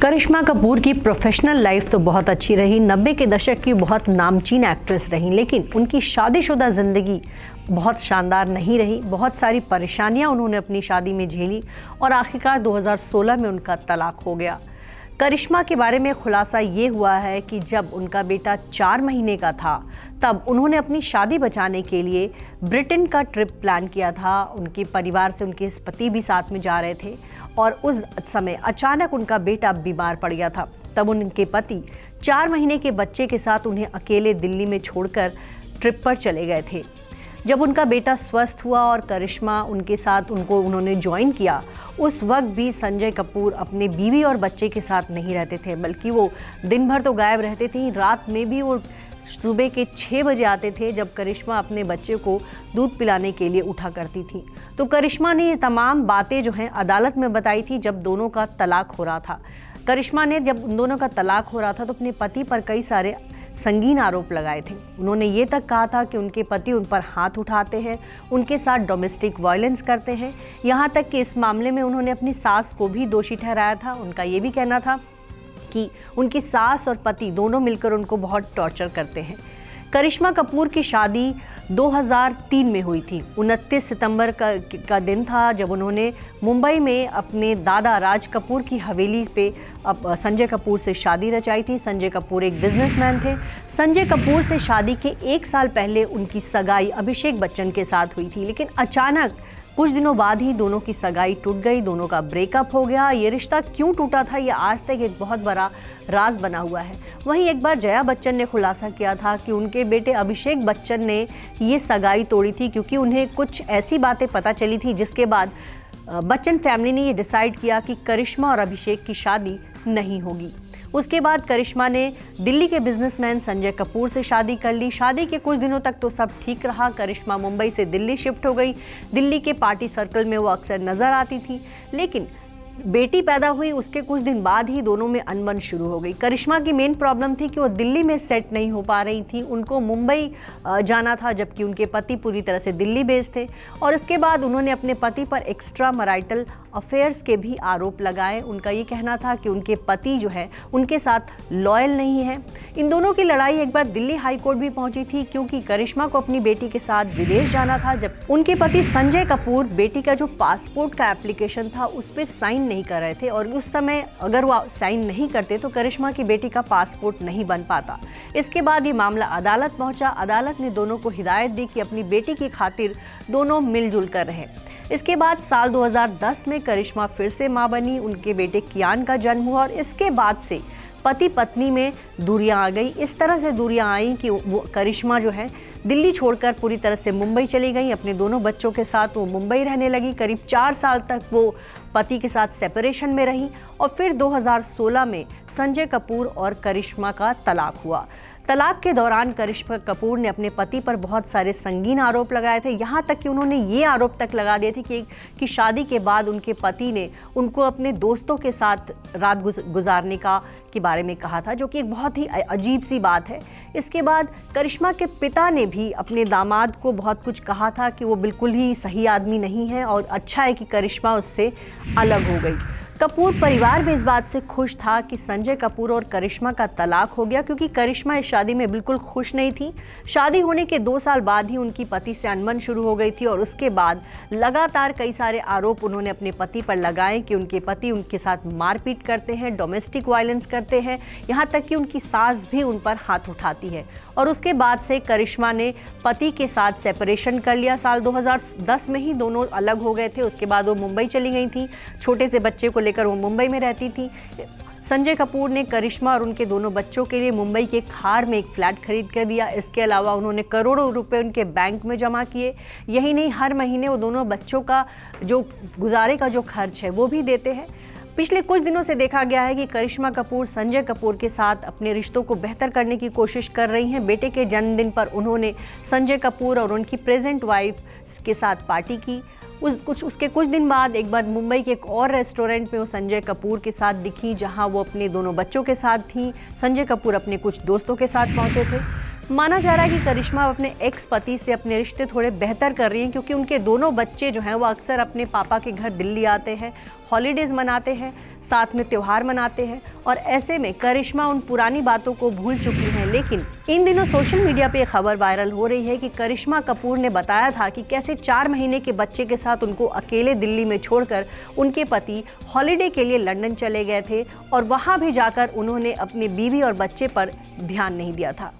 करिश्मा कपूर की professional life तो बहुत अच्छी रही, 90 के दशक की बहुत नामचीन एक्ट्रेस रही, लेकिन उनकी शादीशुदा ज़िंदगी बहुत शानदार नहीं रही। बहुत सारी परेशानियां उन्होंने अपनी शादी में झेली और आखिरकार 2016 में उनका तलाक हो गया। करिश्मा के बारे में खुलासा ये हुआ है कि जब उनका बेटा 4 महीने का था तब उन्होंने अपनी शादी बचाने के लिए ब्रिटेन का ट्रिप प्लान किया था। उनके परिवार से उनके पति भी साथ में जा रहे थे और उस समय अचानक उनका बेटा बीमार पड़ गया था। तब उनके पति 4 महीने के बच्चे के साथ उन्हें अकेले दिल्ली में छोड़कर ट्रिप पर चले गए थे। जब उनका बेटा स्वस्थ हुआ और करिश्मा उनके साथ उन्होंने ज्वाइन किया, उस वक्त भी संजय कपूर अपने बीवी और बच्चे के साथ नहीं रहते थे, बल्कि वो दिन भर तो गायब रहते थे, रात में भी वो सुबह के 6 बजे आते थे, जब करिश्मा अपने बच्चे को दूध पिलाने के लिए उठा करती थी। तो करिश्मा ने ये तमाम बातें जो हैं अदालत में बताई थी जब दोनों का तलाक हो रहा था। करिश्मा ने जब उन दोनों का तलाक हो रहा था तो अपने पति पर कई सारे संगीन आरोप लगाए थे। उन्होंने ये तक कहा था कि उनके पति उन पर हाथ उठाते हैं, उनके साथ डोमेस्टिक वायलेंस करते हैं। यहाँ तक कि इस मामले में उन्होंने अपनी सास को भी दोषी ठहराया था। उनका ये भी कहना था कि उनकी सास और पति दोनों मिलकर उनको बहुत टॉर्चर करते हैं। करिश्मा कपूर की शादी 2003 में हुई थी। 29 सितंबर का दिन था जब उन्होंने मुंबई में अपने दादा राज कपूर की हवेली पे संजय कपूर से शादी रचाई थी। संजय कपूर एक बिजनेसमैन थे। संजय कपूर से शादी के 1 साल पहले उनकी सगाई अभिषेक बच्चन के साथ हुई थी, लेकिन अचानक कुछ दिनों बाद ही दोनों की सगाई टूट गई, दोनों का ब्रेकअप हो गया। ये रिश्ता क्यों टूटा था, ये आज तक एक बहुत बड़ा राज बना हुआ है। वहीं एक बार जया बच्चन ने खुलासा किया था कि उनके बेटे अभिषेक बच्चन ने ये सगाई तोड़ी थी क्योंकि उन्हें कुछ ऐसी बातें पता चली थी, जिसके बाद बच्चन फैमिली ने ये डिसाइड किया कि करिश्मा और अभिषेक की शादी नहीं होगी। उसके बाद करिश्मा ने दिल्ली के बिजनेसमैन संजय कपूर से शादी कर ली। शादी के कुछ दिनों तक तो सब ठीक रहा। करिश्मा मुंबई से दिल्ली शिफ्ट हो गई। दिल्ली के पार्टी सर्कल में वो अक्सर नजर आती थी, लेकिन बेटी पैदा हुई उसके कुछ दिन बाद ही दोनों में अनबन शुरू हो गई। करिश्मा की मेन प्रॉब्लम थी कि वो दिल्ली में सेट नहीं हो पा रही थी, उनको मुंबई जाना था, जबकि उनके पति पूरी तरह से दिल्ली बेस्ड थे। और इसके बाद उन्होंने अपने पति पर एक्स्ट्रा मैरिटल अफेयर्स के भी आरोप लगाए। उनका ये कहना था कि उनके पति जो है उनके साथ लॉयल नहीं है। इन दोनों की लड़ाई एक बार दिल्ली हाई कोर्ट भी पहुंची थी, क्योंकि करिश्मा को अपनी बेटी के साथ विदेश जाना था, जब उनके पति संजय कपूर बेटी का जो पासपोर्ट का एप्लीकेशन था उस पर साइन नहीं कर रहे थे, और उस समय अगर वो साइन नहीं करते तो करिश्मा की बेटी का पासपोर्ट नहीं बन पाता। इसके बाद ये मामला अदालत पहुंचा। अदालत ने दोनों को हिदायत दी कि अपनी बेटी की खातिर दोनों मिलजुल कर रहें। इसके बाद साल 2010 में करिश्मा फिर से मां बनी। उनके बेटे कियान का जन्म हुआ और इसके बाद से पति पत्नी में दूरियां आ गई। इस तरह से दूरियां आई कि वो करिश्मा जो है दिल्ली छोड़कर पूरी तरह से मुंबई चली गई। अपने दोनों बच्चों के साथ वो मुंबई रहने लगी। करीब 4 साल तक वो पति के साथ सेपरेशन में रही और फिर 2016 में संजय कपूर और करिश्मा का तलाक हुआ। तलाक के दौरान करिश्मा कपूर ने अपने पति पर बहुत सारे संगीन आरोप लगाए थे। यहाँ तक कि उन्होंने ये आरोप तक लगा दिए थे कि शादी के बाद उनके पति ने उनको अपने दोस्तों के साथ रात गुजारने के बारे में कहा था, जो कि एक बहुत ही अजीब सी बात है। इसके बाद करिश्मा के पिता ने भी अपने दामाद को बहुत कुछ कहा था कि वो बिल्कुल ही सही आदमी नहीं है और अच्छा है कि करिश्मा उससे अलग हो गई। कपूर परिवार भी इस बात से खुश था कि संजय कपूर और करिश्मा का तलाक हो गया, क्योंकि करिश्मा इस शादी में बिल्कुल खुश नहीं थी। शादी होने के 2 साल बाद ही उनकी पति से अनबन शुरू हो गई थी और उसके बाद लगातार कई सारे आरोप उन्होंने अपने पति पर लगाए कि उनके पति उनके साथ मारपीट करते हैं, डोमेस्टिक वायलेंस करते हैं, यहाँ तक कि उनकी सास भी उन पर हाथ उठाती है। और उसके बाद से करिश्मा ने पति के साथ सेपरेशन कर लिया। साल 2010 में ही दोनों अलग हो गए थे। उसके बाद वो मुंबई चली गई थी। छोटे से बच्चे को लेकर वो मुंबई में रहती थी। संजय कपूर ने करिश्मा और उनके दोनों बच्चों के लिए मुंबई के खार में एक फ्लैट खरीद कर दिया। इसके अलावा उन्होंने करोड़ों रुपए उनके बैंक में जमा किए। यही नहीं, हर महीने वो दोनों बच्चों का जो गुजारे का जो खर्च है वो भी देते हैं। पिछले कुछ दिनों से देखा गया है कि करिश्मा कपूर संजय कपूर के साथ अपने रिश्तों को बेहतर करने की कोशिश कर रही हैं। बेटे के जन्मदिन पर उन्होंने संजय कपूर और उनकी प्रेजेंट वाइफ के साथ पार्टी की। उसके कुछ दिन बाद एक बार मुंबई के एक और रेस्टोरेंट में वो संजय कपूर के साथ दिखी, जहां वो अपने दोनों बच्चों के साथ थी। संजय कपूर अपने कुछ दोस्तों के साथ पहुंचे थे। माना जा रहा है कि करिश्मा अपने एक्स पति से अपने रिश्ते थोड़े बेहतर कर रही हैं, क्योंकि उनके दोनों बच्चे जो हैं वो अक्सर अपने पापा के घर दिल्ली आते हैं, हॉलीडेज़ मनाते हैं। साथ में त्योहार मनाते हैं और ऐसे में करिश्मा उन पुरानी बातों को भूल चुकी हैं। लेकिन इन दिनों सोशल मीडिया पे खबर वायरल हो रही है कि करिश्मा कपूर ने बताया था कि कैसे 4 महीने के बच्चे के साथ उनको अकेले दिल्ली में छोड़कर उनके पति हॉलिडे के लिए लंदन चले गए थे और वहाँ भी जाकर उन्होंने अपनी बीवी और बच्चे पर ध्यान नहीं दिया था।